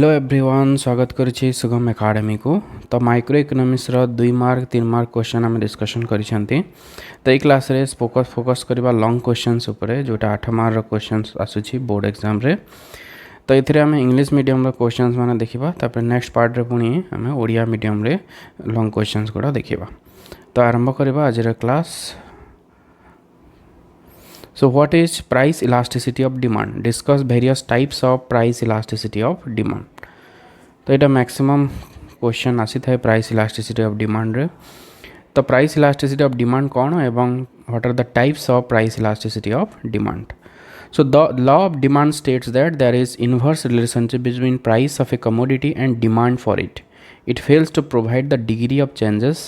Hello everyone, स्वागत करुछि सुगम academy को। तो माइक्रो इकोनॉमिक्स रो 2 मार्क 3 मार्क क्वेश्चन आम डिस्कशन करिसेंती। तो ए क्लास रे फोकस करबा लॉन्ग क्वेश्चंस ऊपर जोटा 8 मार्क रो क्वेश्चंस आसुछि बोर्ड एग्जाम रे। तो एथिरे आम इंग्लिश मीडियम रो क्वेश्चंस माने देखिबा, तापर नेक्स्ट पार्ट रे पुनी आम ओडिया मीडियम रे लॉन्ग क्वेश्चंस गुडा देखिबा। तो आरंभ करबा आज रे class. So what is price elasticity of demand? Discuss various types of price elasticity of demand. तो यहाँ मैक्सिमम क्वेश्चन आसी था प्राइस इलास्टिसिटी ऑफ डिमांड रे। तो प्राइस इलास्टिसिटी ऑफ डिमांड कौन एवं what are the types of price elasticity of demand. So the law of demand states that there is inverse relationship between price of a commodity and demand for it. It fails to provide the degree of changes.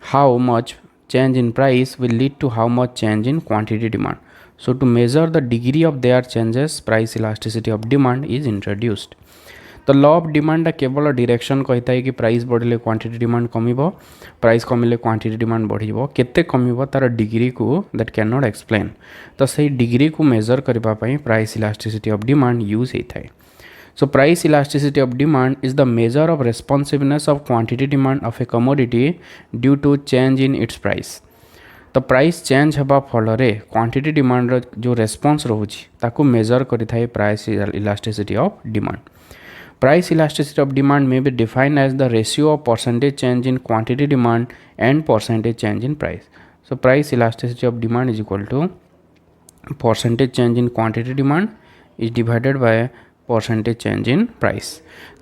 How much change in price will lead to how much change in quantity demand. So to measure the degree of their changes, price elasticity of demand is introduced. तो law of demand केवल direction कहता है कि price बढ़ले quantity demand कमिबो, price कमिले quantity demand बढ़िबो, केते कमिबो तार डिग्री को दैट कैन नॉट एक्सप्लेन। तो सही डिग्री को मेजर करबा पई price elasticity of demand use होता है। So price elasticity of demand is the measure of responsiveness of quantity demand of a commodity due to change in its price. तो price change हबा फलरे quantity demand जो response रोची ताकू measure करिथाय price elasticity of demand. Price elasticity of demand may be defined as the ratio of percentage change in quantity demand and percentage change in price. So price elasticity of demand is equal to percentage change in quantity demand is divided by percentage change in price.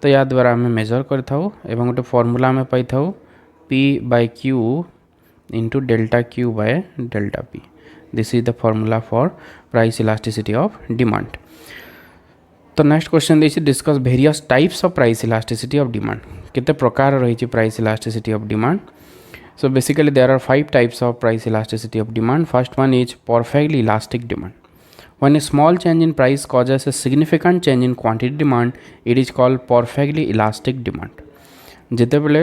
तो या द्वारा आम major करथाउ एवं गोटे formula आम पाइथाउ P by Q into delta Q by delta P. This is the formula for price elasticity of demand. तो next question देखिए, discuss various types of price elasticity of demand. केते प्रकार रही price elasticity of demand. So basically there are 5 types of price elasticity of demand. First one is perfectly elastic demand. When a small change in price causes a significant change in quantity demand, it is called perfectly elastic demand. जिते बेले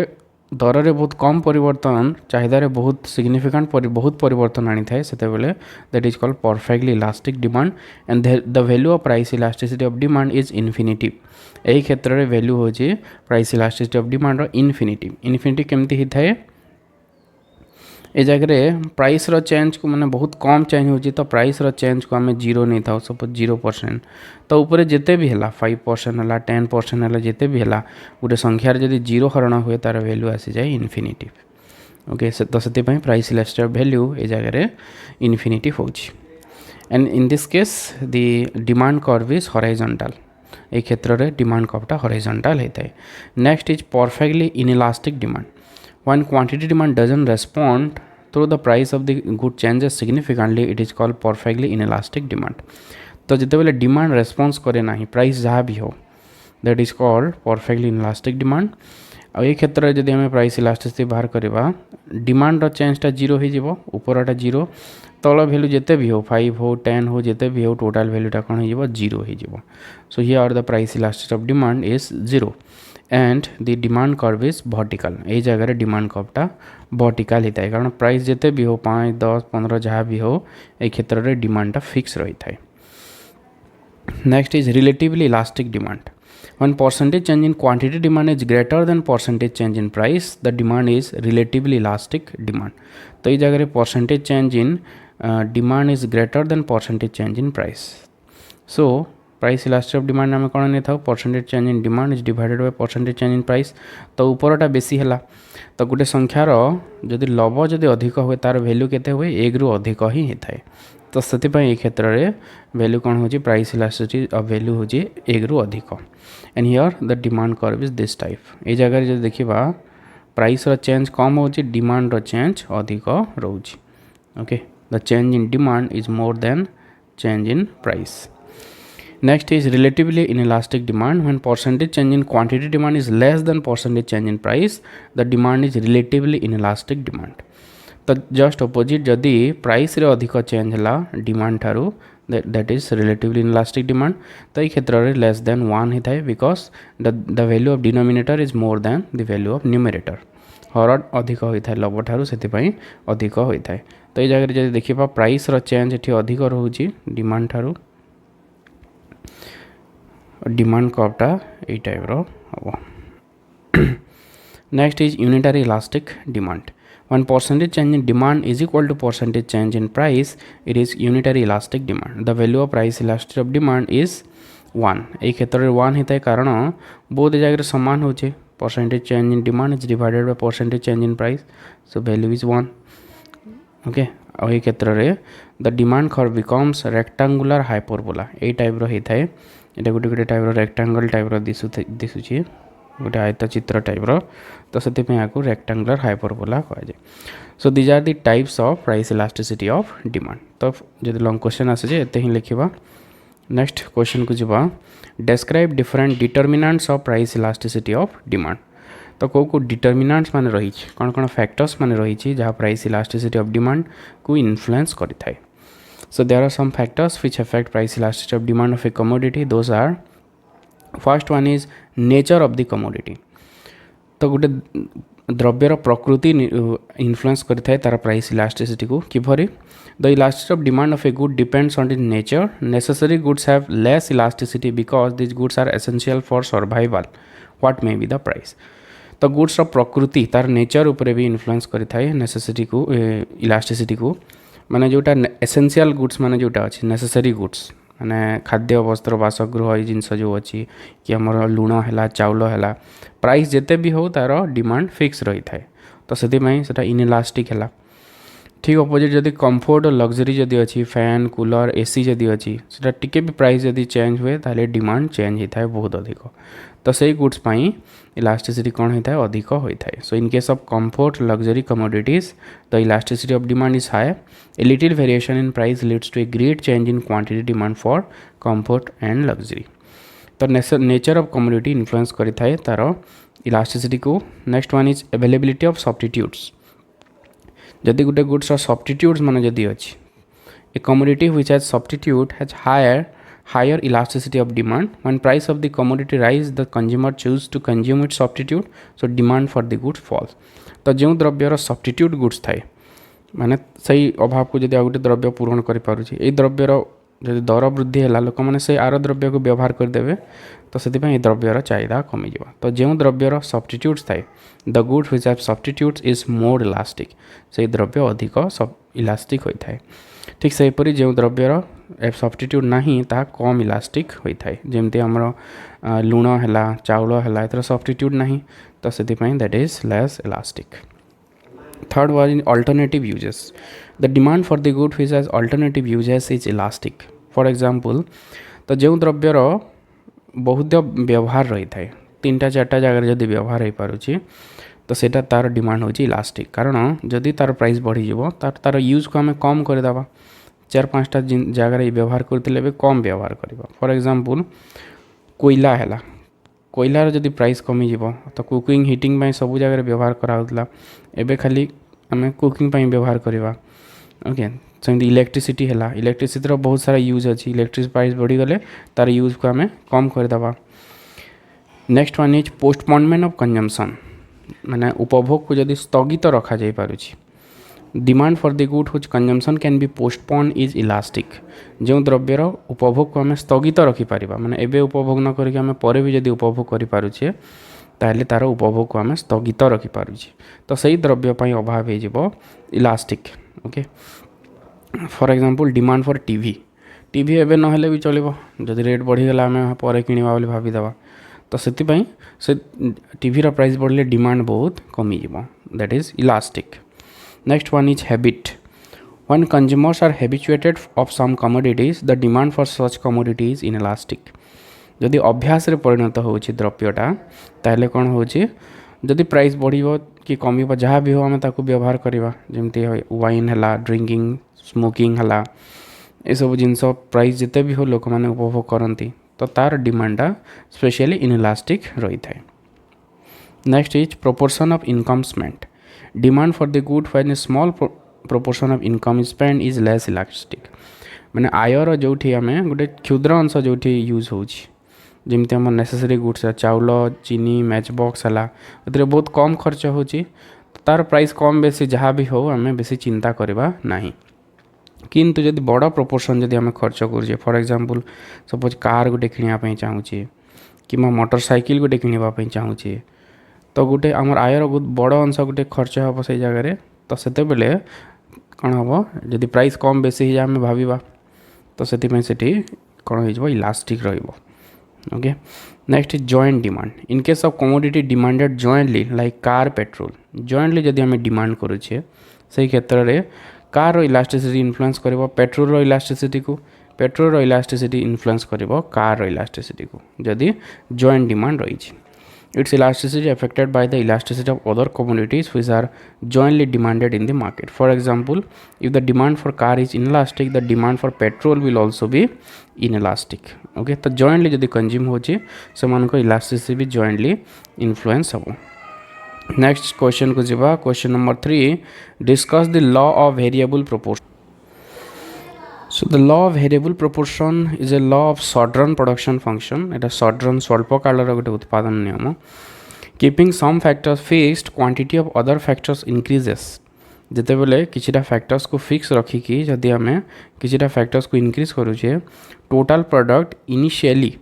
दर रे बहुत कम परिवर्तन चाहिदा रे बहुत significant बहुत परिवर्तन आनी थाए सेते बेले that is called perfectly elastic demand and the value of price elasticity of demand is infinity. एही क्षेत्र रे वैल्यू होची प्राइस इलास्टिसिटी ऑफ डिमांड रो इन्फिनिटी। इन्फिनिटी केमती ही थाए ए जगह प्राइस रो चेंज को माने बहुत कम चेंज होची तो प्राइस रो चेंज को आम 0 नहीं था, सपोज 0%। तो ऊपर जिते भी है 5% है 10% है जिते भी है गोटे संख्यार जदि 0 हरण हुए तार वैल्यू आसी जाए इन्फिनिटी। ओके, तो से प्राइस इलास्टिसिटी वैल्यू ए जगह इन्फिनिटी होची। And in this case the demand curve is horizontal. ए क्षेत्र में डिमांड कर्वटा हॉरिजॉन्टल होता है। Next is perfectly inelastic demand. When quantity demand doesn't respond through the price of the good changes significantly, it is called perfectly inelastic demand. तो जिते बेले demand response करे ना प्राइस जहाँ भी हो that is called perfectly inelastic demand. और ये क्षेत्र में जब आम प्राइस इलास्टिसिटी बाहर करवा डिमांड रो चेंजटा 0 हो उपरटा 0 तल भैल्यू जिते भी हो 5 हो 10 हो जिते भी हो टोटाल भैल्यूटा कौन हो 0 हो। So here the price elasticity of demand is 0 and the demand curve is vertical. ये जगह डिमांड कर्वटा वर्टिकल होता है कारण प्राइस जिते भी हो 5 10 15 जहाँ भी हो ये क्षेत्र में डिमांडटा फिक्स रही है। Next is relatively elastic demand. When percentage change in quantity demand is greater than percentage change in price, the demand is relatively elastic demand. तो ये जगह percentage change in demand is greater than percentage change in price. So price elasticity of demand आम कौन नहीं था percentage change in demand is divided by percentage change in price. तो ऊपरटा बेसी है तो गोटे संख्यार जदि लव जदि अधिक हुए तार वैल्यू केते हुए 1 रु अधिक ही होता है। तो से ये क्षेत्र में वैल्यू कौन हो प्राइस इलास्टिसिटी ऑफ वैल्यू हो 1 रु अधिक। And here the demand curve is this type. ये जगह जो देखा प्राइस चेंज कम हो डिमांड चेंज अधिक रोचे। Okay, the change in demand is more than change in price. Next is relatively inelastic demand. When percentage change in quantity demand is less than percentage change in price, the demand is relatively inelastic demand. तो just opposite जदि price रे अधिक change है demand ठारू that is relatively inelastic demand। तो ये क्षेत्र में less than 1 होता है because the value of denominator is more than the value of numerator। हर अधिक होता है लव ठारू से अधिक होता है। तो ये जगह जब देखिए प्राइस रो चेंज ये अधिक रोचे डिमांड ठारू डिमांड कर्वटा ये टाइप रो हम। Next is unitary elastic demand. When percentage change in demand is equal to percentage change in price, it is unitary elastic demand. The value of price elasticity of demand is 1. এই ক্ষেত্রে 1 হিতায় কারণ বহুত জায়গায় সমান হচ্ছে percentage change in demand is divided by percentage change in price, so value is 1. Okay, ଆଉ এই ক্ষেত্রে the demand curve becomes rectangular hyperbola. এই টাইপর হইଥାଏ, এটা গোটে গোটে টাইপর রেক্টাঙ্গল টাইপর দিশুଛି गोटे आयत चित्र टाइप्र, तो से आपको रेक्टांगुलर हाइपरबोला कहुए। So these are the types of price elasticity of demand. तो जो लॉन्ग क्वेश्चन आसे एते ही लिखा। नेक्स्ट क्वेश्चन को जीवा, describe different determinants of price elasticity of demand. तो कौ को डिटर्मिनेंट्स माने रही कौन कौन फैक्टर्स माने रही जहाँ प्राइस इलास्टिसिटी ऑफ डिमांड को इन्फ्लुएंस करि। So there are some factors which affect price elasticity of demand of a commodity. Those are, first one is nature of the commodity. तो गोटे द्रव्यर प्रकृति इन्फ्लुएंस करिथाय तार प्राइस इलास्टिसिटी को किभरी। The elasticity of demand of a good depends on the nature. Necessary goods have less elasticity because this goods are essential for survival what may be the price. तो goods प्रकृति तार nature उपरे भी influence करिथाय necessity को elasticity को। माने जोटा एसेंशियल गुड्स माने जोटा अछि नेसेसरी गुड्स माने खाद्य वस्त्र बासगृह ये जिनस जो अच्छी कि आमर लुण है चाउल है प्राइस जिते भी हो तार डिमांड फिक्स रही थाए। तो से इनइलास्टिक है। ठीक अपोजिट जदि कंफर्ट और लग्जरी जदि अच्छी फैन कूलर एसी जदि अच्छी से टिके भी प्राइस जदि चेंज हुए ताले डिमांड चेंज होता है बहुत अधिक। तो से गुड्स पाई इलास्टिसिटी कौन होता है अधिक होता है। So in case of comfort luxury commodities the elasticity of demand is high. A little variation in price leads to a great change in quantity demand for comfort and luxury. तो nature of commodity influence करिथाए तार elasticity को। Next one is availability of substitutes. जदि गोटे goods substitutes माने जदि अच्छी a commodity which has substitute has higher elasticity of demand. When price of the commodity rise the consumer choose to consume it substitute, so demand for the goods falls. तो जो द्रव्यर substitute goods थाए माने सही अभाव को जदि आ गोटे द्रव्य पूरण कर पारुछि, ए द्रव्यर जदि दर वृद्धि है लोक मैंने से आर द्रव्य को व्यवहार करदे, तो से द्रव्यर चाहिदा कमी जावा। तो जो द्रव्यर सब्स्टिट्यूट्स थाए the goods which have substitutes is more elastic, से द्रव्य अधिक सब इलास्टिक होता है। ठीक से हीपरी जो द्रव्यर सब्स्टिट्यूट नहीं ता कम इलास्टिक होता है। जमती आमर लुण है चाउल है एतर सब्स्टिट्यूट नहीं, तो say that is less elastic. Third one in alternative uses. The demand for the good which has alternative uses is elastic. For example, तो जो द्रव्यर बहुत व्यवहार रही है 3टा 4टा जगह जदि व्यवहार हो पारुछि, तो सेटा तार डिमांड होची इलास्टिक। कारण जदि तार प्राइस बढ़ी जीवो तार यूज को आम कम करदेवा। 4-5टा जगह व्यवहार करते कम व्यवहार करवा। फॉर एग्जांपल, कोयला है, कोयलार जदि प्राइस कमी जीवो तो कुकिंग हीटिंग पाई सब जगह व्यवहार कराउतला, एबे खाली आम कुकिंग पाई व्यवहार करवा। ओके, सेमती इलेक्ट्रिसिटी है, इलेक्ट्रिसिटी बहुत सारा यूज अच्छी, इलेक्ट्रिक प्राइस बढ़ी गले तार यूज को आम कम करदेवा। Next one is postponement of consumption. माने उपभोग को जदि स्थगित रखा जाई पारुछि। Demand for the good which consumption can be postpone is elastic. जो द्रव्यर उपभोग को आम स्थगित रखिपर, माने एबे उपभोग न करके आम पर भी जदि उपभोग करें ताहले तार उपभोग को आम स्थगित रखिपारुछि, तो सही द्रव्य पाई अभाव हो elastic. Okay, for example demand for TV एबे नहेले भी चलिबो, जदि रेट बढ़ीगला आम पर किनिबा बोली भाविदेवा, तो से टीवी रा प्राइस बढ़ले डिमांड बहुत कमी जीवो, that is elastic. Next one is habit. When consumers are habituated of some commodities the demand for such commodity is inelastic. जदि अभ्यास रे परिणत होछि द्रव्यटा ताहले कोन होछि, जदि प्राइस बढ़िबो कि कमिबो जहाँ भी हो आम ताकू व्यवहार करवा। जमती वाइन है, ड्रिंकिंग स्मोकिंग है, ये सब जिनस प्राइस जिते भी हो लोक मैंने उपभोग करती, तो तार डिमांडा स्पेशली इनइलास्टिक रही है। Next is proportion of income spent. Demand for the good when A small proportion of income spend is less elastic. मैंने आयर जो आम गोटे क्षुद्र अंश जो यूज होची, जमती आम नेसेसरी गुड्स चाउल चीनी मैच बॉक्स है, बहुत कम खर्च होची, तार प्राइस कम बेसी जहाँ भी हो आम बेसी चिंता करवा नहीं। किंतु जदि बड़ प्रोपोर्शन जदि आम खर्च करुचे फॉर एग्जांपल सपोज कार गोटे किणा चाहूँचे कि मोटरसाइकिल गोटे किणवा चाहूँचे तो गोटे आमर आयर बहुत बड़ अंश गोटे खर्च हम से जगह तो सेते बेले कौन हम जदि प्राइस कम बेसी आम भाविबा तो से कौन हो इलास्टिक रहिबो okay next joint demand in case of commodity demanded jointly like car petrol jointly जदि आम डिमांड करुचे से क्षेत्र में कार इलास्टिसिटी इन्फ्लुएंस करिवो पेट्रोल रो इलास्टिसिटी को पेट्रोल रो इलास्टिसिटी इन्फ्लुएंस करिवो कार रो इलास्टिसिटी को जदि जॉइंट डिमांड रही its elasticity affected by the elasticity of other commodities which are jointly demanded in the market. For example, if the demand for car is inelastic, the demand for petrol will also be inelastic. Okay, तो jointly जदि consume होचे समान को elasticity भी jointly influence हबो. Next question को जिबा question number 3 discuss the law of variable proportion. So the law of variable proportion is a law of short-run production function. এটা short-run স্বল্প কালের গোটে উৎপাদন নিয়ম. Keeping some factors fixed, quantity of other factors increases. যেতেবেলে কিছিটা factors को fix रखिकी जदि आमे किछिटा factors को increase करूचे total product initially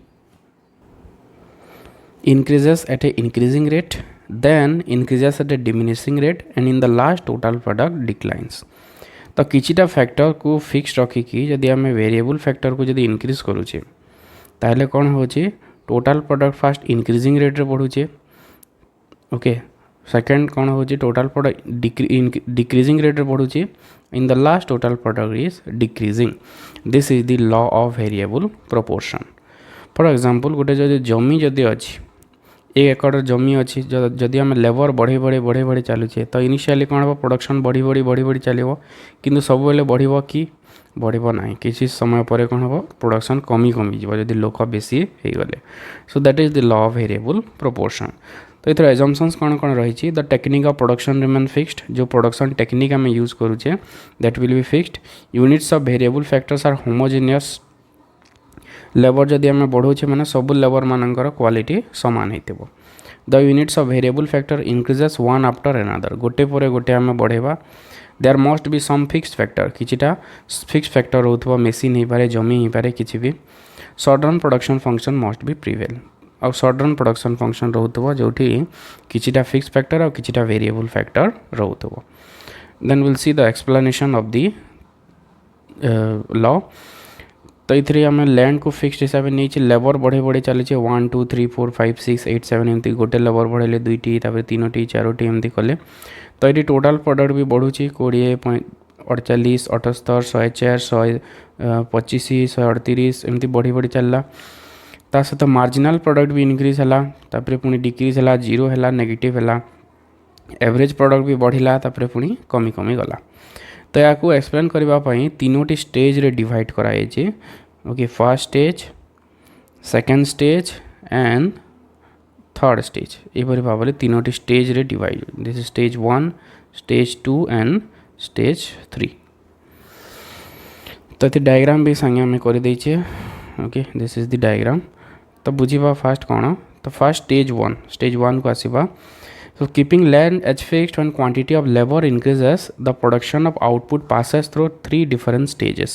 increases at a increasing rate, then increases at a diminishing rate, and in the last total product declines. तो किछिटा factor को fix रखिकी जदि आम variable factor को जदि इनक्रीज करुचे ताहले कौन होची total product fast increasing rate रे बढ़ुचे ओके सेकंड कौन होची टोटल प्रोडक्ट डिक्रीजिंग रेट रे बढ़ुचे in the last total product is decreasing this is the law of variable proportion for example गोटे जदि जमी जदि अच्छी 1 एकड़ जमी अच्छी जदि आम लेबर बढ़े बढ़े बढ़े बढ़े चलुचे तो इनिशियली कौन हम प्रोडक्शन बढ़ी बढ़ी बढ़ी बढ़ी चलो किंतु सब बेले बढ़ कि बढ़ ना किसी समय पर कौन हम प्रोडक्शन कमी कमी जब लोक बेसी हो गले so that is the law of variable proportion तो इधर एजम्पशंस कौन कौन रही the technique of production remain fixed जो प्रोडक्शन टेक्निक आम यूज करुचे that will be fixed units of variable factors are homogeneous labour जदि आम बढ़ाऊे मैंने सब लेबर मानकर क्वालिटी सामान हो the units of variable factor increases one after another गोटे पर गोटे आम बढ़ेबा there must be some fixed factor किछिटा फिक्स्ड फैक्टर होथबो मेसीन हो पारे जमी हो पारे किछि भी sudden production function must be prevail और सडन प्रोडक्शन फंक्शन रोथबो जोठी किछिटा फिक्स्ड फैक्टर और किछिटा वेरिएबल फैक्टर रोथबो then will see the explanation of the law तो ये आम लैंड को फिक्स्ड हिसाब से नहीं लेबर बढ़े बढ़े चली 1 2 3 4 5 6 8 7 एमती गोटे लेबर बढ़ेले 2टी 3टी 4टी एमती कले तो ये टोटाल प्रोडक्ट भी बढ़ुची 20 48 78 104 125 138 एमती बढ़ी बढ़ी चलला ता सहित मार्जिनाल प्रोडक्ट भी इनक्रीज है पुणी डिक्रीज है जीरो है नेगेटिव है एवरेज प्रोडक्ट भी बढ़ला पुणी कमी कमी गला तो या एक्सप्लेन करने तीनोटी स्टेज रे डिवाइड कराई okay first stage second stage and third stage ये भाव में तीनोटी स्टेज रे divide this is stage 1 stage 2 and stage 3 तो ये डायग्राम भी संगे आम कर देचे okay this is the diagram तो बुझा फास्ट कौन तो फर्स्ट स्टेज 1 को आसवा So keeping land as fixed when quantity of labor increases, the production of output passes through 3 different stages.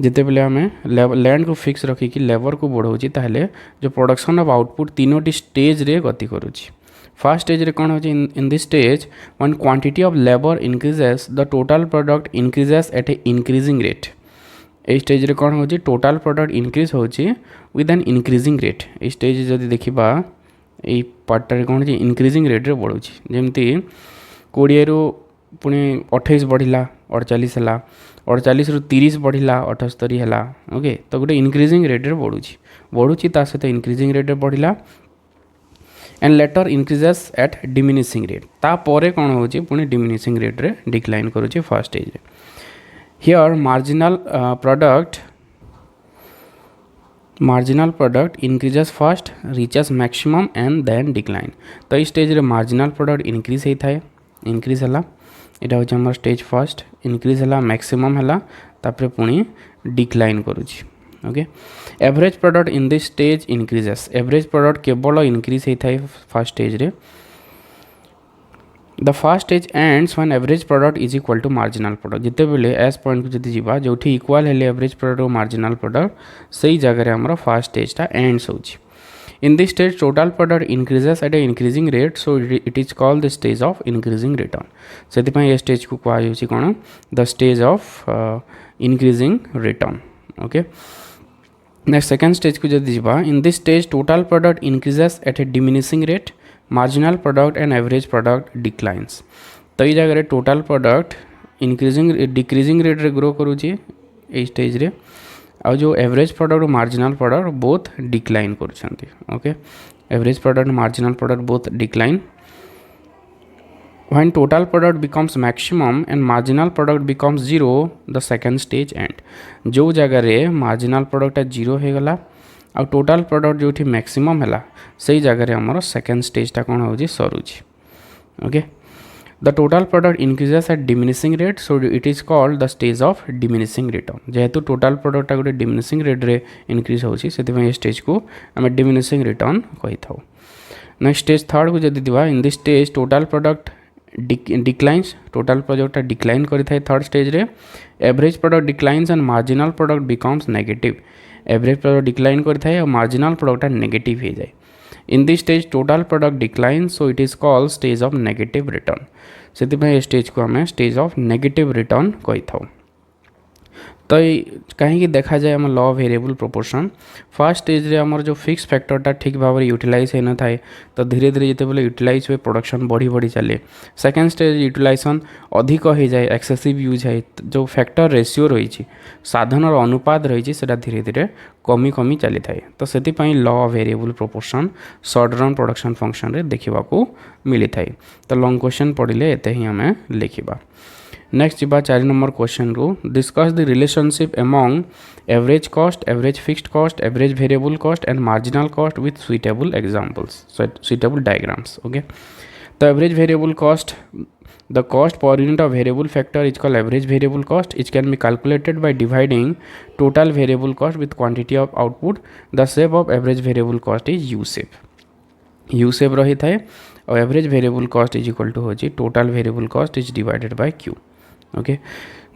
जिते बेले आम लैंड को फिक्स रखिकी लेबर को बढ़ाऊँ ताहले जो प्रोडक्शन ऑफ आउटपुट तीनोटी स्टेज रे गति करुँची फर्स्ट स्टेज रे कौन होची इन this stage when quantity of labour increases the total product increases eight A increasing rate a stage रे कौन होची टोटल प्रोडक्ट इंक्रीज होची with an increasing rate a stage जदि देखिबा ये पार्टारे कौन है इंक्रीजिंग रेट रे बढ़ुची जमती 20 रु पुणी 28 बढ़ला 48 है 48 रु 30 बढ़ला 78 है ओके तो गोटे इंक्रीजिंग रेट रे बढ़ुची ता सहित इंक्रीजिंग रेट रे बढ़ला and later increases eight diminishing rate तापर कौन होची पुणी डिमिनिशिंग रेट रे डिक्लाइन करुची फर्स्ट स्टेज रे here marginal product increases first reaches maximum and then decline तो इस स्टेज रे marginal product increase होता है increase है यहाँ हूँ आम स्टेज फर्स्ट increase है maximum है तापर पुणी decline करुँची okay average product in this stage increases average product केवल increase होता है फर्स्ट स्टेज रे the first stage ends when average product is equal to marginal product जिते बेले एस पॉइंट को जदि जीवा जो इक्वल हेले एवरेज प्रोडक्ट और मार्जिनल प्रोडक्ट सही जगह हमर फर्स्ट स्टेजटा एंड्स होची. In this stage, total product increases at a increasing rate, so it is called the stage of increasing return. ସେଥିପାଇଁ ଏ stage को କୁହା ଯାଉଛି କ'ଣ? The stage of increasing return. Okay. Next second stage को जदि ଯିବା, in this stage total product increases at a diminishing rate, marginal product and average product declines. तो ये जगह total product increasing decreasing rate रे grow करूची ए stage रे. और जो एवरेज प्रोडक्ट और मार्जिनल प्रोडक्ट बोथ डिक्लाइन करछंती. Okay, average product marginal product both decline. When total product becomes maximum and marginal product becomes zero the second stage end. जो जगह रे मार्जिनल प्रोडक्ट जीरो हो गला और टोटल प्रोडक्ट जो maximum है सही जगह रे हमर सेकंड स्टेजटा कौन हो सरुची. Okay, the total product increases at diminishing rate, so it is called the stage of diminishing return. जेहेतु total product गोटे diminishing rate रे increase होची सेतिपय स्टेज को आम diminishing return कहि थाउ. नेक्स्ट स्टेज थर्ड को जदि दिवा, in this stage total product declines, total product decline करि थाए थर्ड स्टेज रे. average product declines and marginal product becomes negative. average product decline करि थाए और marginal product negative हो जाए. In this stage total product declines, so it is called stage of negative return. से stage को आम stage of negative return कही था. तो कहीं देखा जाए आम law variable proportion first stage रे आमर जो फिक्स फैक्टरटा ठीक भाव में यूटिलाइज होना थाए तो धीरे धीरे जिते यूटिलाइज हुए प्रोडक्शन बढ़ी बढ़ी चले. सेकेंड स्टेज यूटिलाइजेशन अधिक हो जाए एक्सेसिव यूज है जो फैक्टर रेशियो रही साधन अनुपात रही धीरे धीरे कमी कमी चली थाए. तो से law variable proportion shirt run production function रे देखा मिली थाए. तो लॉन्ग क्वेश्चन पढ़ले एते ही आम लिखा. नेक्स्ट जी 4 नंबर क्वेश्चन रू discuss the relationship among average cost, average fixed cost, average variable cost and marginal cost with suitable examples, suitable diagrams. Okay, तो average variable cost, the cost per unit of variable factor is called average variable cost. It can be calculated by dividing total variable cost with quantity of output. The shape of average variable cost is U shape. U shape रही थाए और average variable cost is equal to हो जी total variable cost is divided by Q. Okay.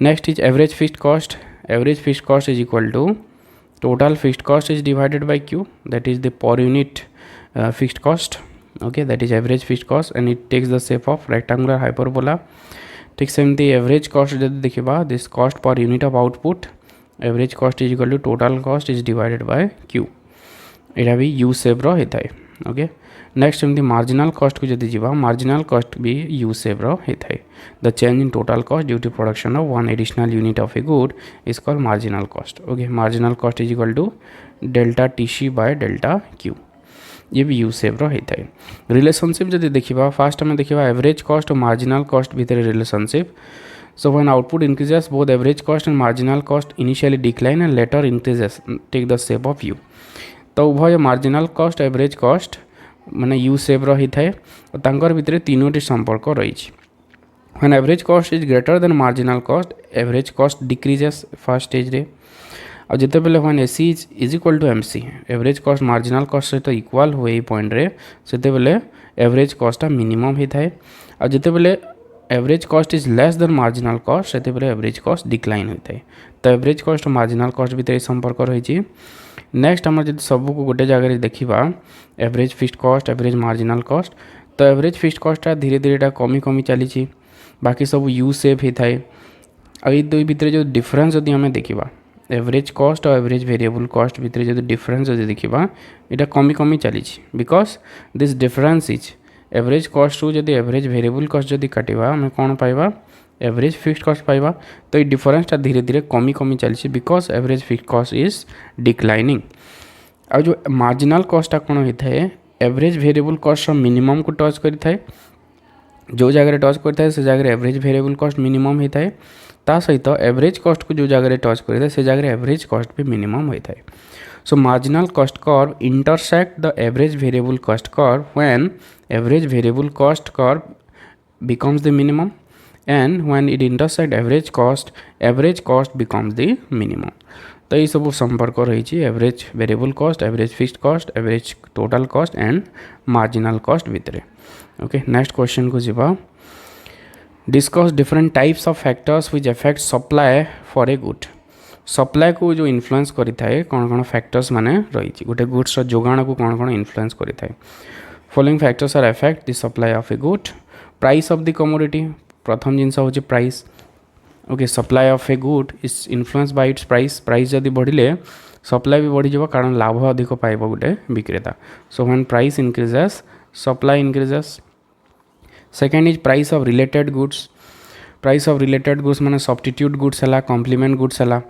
Next is average fixed cost. Average fixed cost is equal to total fixed cost is divided by Q. That is the per unit fixed cost. Okay, that is average fixed cost and it takes the shape of rectangular hyperbola. ठीक सेमती average cost जब देखा this cost per unit of output average cost is equal to total cost is divided by Q. यहाँ भी U shape होता है. Okay, next एमती marginal cost को जब जावा मार्जिनल कॉस्ट भी यू सेप होता है. The change in total cost due to production of one additional unit of a good is called marginal cost. Okay, marginal cost is equal to delta T C by delta Q. ये भी U shape होता है. Relationship जब देखा फास्ट आम देखा average cost और मार्जिनल कॉस्ट भितर relationship. So when output increases both average cost and marginal cost initially decline and later increases take the shape of U. तो उभय मार्जिनल कॉस्ट एवरेज कॉस्ट माने यू सेप होता है और भितर तीनोटी संपर्क रही. When average cost is greater than marginal cost average cost decreases first stage रे. और जिते बेले when AC is equal to MC average cost marginal cost सहित इक्वल हुए पॉइंट रे सेते बेले एवरेज कॉस्टा मिनिमम होता है. और जिते बेले average cost is less than marginal cost सेते बेले एवरेज कॉस्ट डिक्लाइन होता है. तो एवरेज कॉस्ट और मार्जिनल कॉस्ट भितर संपर्क रही. नेक्स्ट आम जब सबको गोटे जगह देखा average fixed cost average marginal cost तो एवरेज फिक्स्ड कॉस्टा धीरे धीरे कमी कमी चली बाकी सब यू सेप होता है. और ये दुई भितर जो डिफरेंस जब आम देखा एवरेज कॉस्ट और एवरेज वेरिएबल कॉस्ट भितर जो डिफरेंस जब देखा यहाँ कमी कमी चली because this difference is average cost रू जब एवरेज वेरिएबल कॉस्ट जब काटा आम कौन पाइबा एवरेज फिक्स्ड कॉस्ट पाइबा. तो ये डिफरेंसटा धीरे धीरे कमी कमी चली because average fixed cost is declining. और जो मार्जिनल कॉस्टा कौन होता है एवरेज वेरिएबल कॉस्ट मिनिमम को टच करता है. जो जगह टच करता है से जगह एवरेज वेरिएबल कॉस्ट मिनिमम होता है. ता सहित एवरेज कॉस्ट को जो जगह टच करता है से जगह एवरेज कॉस्ट भी मिनिमम होता है. सो marginal cost curve intersect the average variable cost curve when average variable cost curve becomes the minimum and when it intersect average cost becomes the minimum. तो ये सब संपर्क रही average variable cost average fixed cost average total cost and marginal cost भितर. Okay, next question को जीवा discuss different types of factors which effect supply for a good supply को जो इन्फ्लुएंस करि थाए कौन कौन फैक्टर्स माने रही गोटे गुड्स जोगाण को कौन कौन इन्फ्लुएंस करि थाए following factors are effect the supply of a good price of the commodity प्रथम जिनस हूँ price okay supply of a good is influence by its price जदि बढ़िले सप्लाई भी बढ़ीज कारण लाभ अधिक पाइब गोटे विक्रेता so when price increases supply increases second is price of related goods price of related goods माने सब्स्टिट्यूट गुड्स है कॉम्प्लीमेंट गुड्स है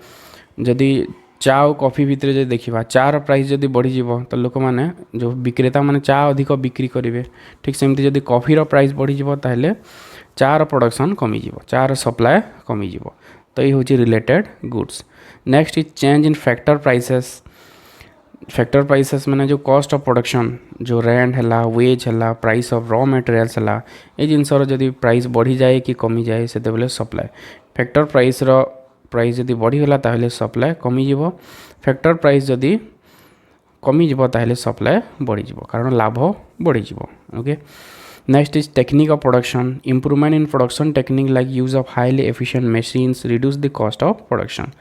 जदि चा और कॉफी भितर जो देखा चार प्राइस जदि बढ़ीज तो लोक मैंने जो विक्रेता माने चा अधिक बिक्री करेंगे ठीक सेमती जदि कॉफीर प्राइस बढ़ीज ताहले चार प्रोडक्शन कमिज चार सप्लाई कमिज तो ये हूँ related goods next is change in factor prices मैंने जो कॉस्ट ऑफ प्रोडक्शन जो रेंट है वेज है प्राइस ऑफ रॉ मटेरियल्स है ये जिनसर जदि प्राइस बढ़ी जाए कि कमी जाए से सप्लाई फैक्टर प्राइस जदि बढ़ीगला ताहले सप्लाई कमिज फैक्टर प्राइस जदि कमिज ताहले सप्लाई बढ़ीज कारण लाभ बढ़ीज okay next is technique of production improvement in production technique like use of highly efficient machines reduce the cost of production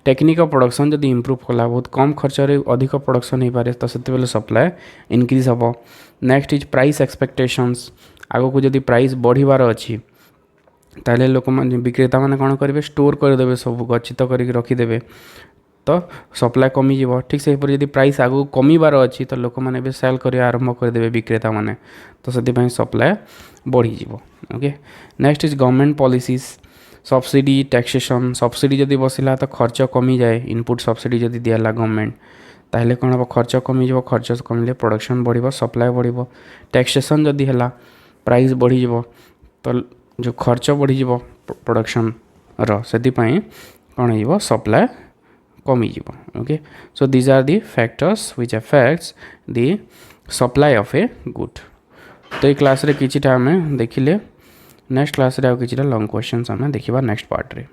technique of production जदि improve कला बहुत कम खर्च अधिक प्रोडक्शन हो पारे तो से सप्लाई इनक्रीज हम नेक्स्ट इज प्राइस एक्सपेक्टेशंस आग को जदि प्राइस बढ़िबार अच्छी ताहले लोक विक्रेता मैंने कौन करेंगे स्टोर करदे सब गच्छित करके रखिदे तो सप्लाई कमिज ठीक से जब प्राइस आगू कमिबार अच्छी तो लोक मैंने सेल कर आरंभ करदे विक्रेता मैंने तो से सप्लाई बढ़ीज okay next is government policies subsidy taxation subsidy जदि बसला तो खर्च कमी जाए इनपुट सब्सिडी जदि दिला गवर्नमेंट ताहले कौन हम खर्च कमिज खर्च कमिले प्रोडक्शन बढ़ सप्लाई बढ़ टैक्सेशन जदि है प्राइस बढ़ीज तो जो खर्च बढ़ीज प्रोडक्शन से कौन हो सप्लाई कमिज okay so these are the factors which affects the supply of a good तो ये क्लास रे किछिटा आमे देखिले नेक्स्ट क्लास रे आ किछिटा लॉन्ग क्वेश्चंस आमे देखिबा नेक्स्ट पार्ट रे।